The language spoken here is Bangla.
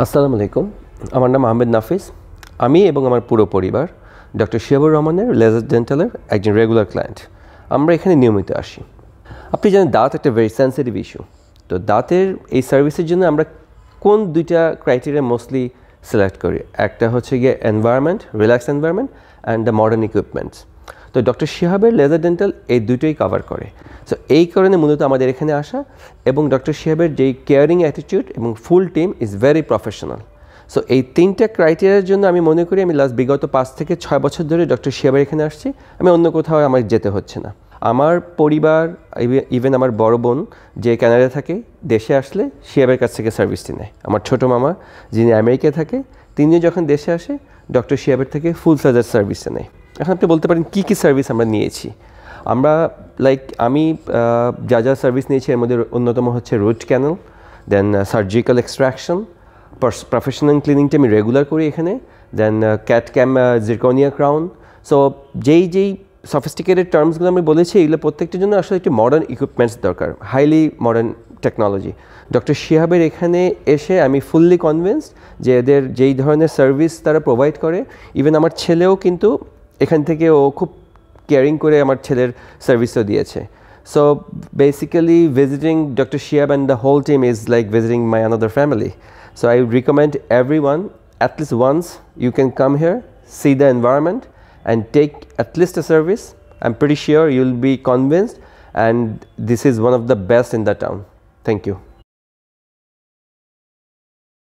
আসসালামু আলাইকুম, আমার নাম আহমেদ নাফিস। আমি এবং আমার পুরো পরিবার ডক্টর শিহাবুর রহমানের লেজার ডেন্টালের একজন রেগুলার ক্লায়েন্ট। আমরা এখানে নিয়মিত আসি। আপনি জানেন দাঁত একটা ভেরি সেন্সিটিভ ইস্যু। তো দাঁতের এই সার্ভিসের জন্য আমরা কোন দুইটা ক্রাইটেরিয়া মোস্টলি সিলেক্ট করি? একটা হচ্ছে গিয়ে environment, relax environment and the modern equipments. তো ডক্টর শিহাবের লেজার ডেন্টাল এই দুটোই কভার করে। সো এই কারণে মূলত আমাদের এখানে আসা, এবং ডক্টর শিহাবের যেই কেয়ারিং অ্যাটিটিউড এবং full team is very professional. So এই তিনটা ক্রাইটেরিয়ার জন্য আমি মনে করি আমি বিগত 5 থেকে 6 বছর ধরে ডক্টর শিহাবের এখানে আসছি। আমি অন্য কোথাও আমার যেতে হচ্ছে না। আমার পরিবার, ইভেন আমার বড় বোন যে কানাডা থাকে, দেশে আসলে শিহাবের কাছ থেকে সার্ভিসটি নেয়। আমার ছোটো মামা যিনি আমেরিকায় থাকে, তিনি যখন দেশে আসে ডক্টর শিহাবের থেকে ফুল ফ্লেজার সার্ভিসে নেয়। এখন আপনি বলতে পারেন কী সার্ভিস আমরা নিয়েছি। আমরা আমি যা সার্ভিস নিয়েছি এর মধ্যে অন্যতম হচ্ছে রুট ক্যানেল, দেন সার্জিক্যাল এক্সট্রাকশন, প্রফেশনাল ক্লিনিংটা আমি রেগুলার করি এখানে, দেন ক্যাট ক্যাম, জিরকোনিয়া ক্রাউন। সো যেই সফিস্টিকেটেড টার্মসগুলো আমি বলেছি, এগুলো প্রত্যেকটার জন্য আসলে একটি মডার্ন ইকুইপমেন্টস দরকার, হাইলি মডার্ন টেকনোলজি। ডক্টর শিহাবের এখানে এসে আমি ফুললি কনভিন্সড যে এদের যেই ধরনের সার্ভিস তারা প্রোভাইড করে, ইভেন আমার ছেলেও কিন্তু এখান থেকে ও খুব কেয়ারিং করে আমার ছেলের সার্ভিসও দিয়েছে। So basically visiting doctor Shihab and the whole team is like visiting my another family. So I recommend everyone, at least once you can come here, see the environment and take at least a service. I'm pretty sure you'll be convinced, and this is one of the best in the town. Thank you.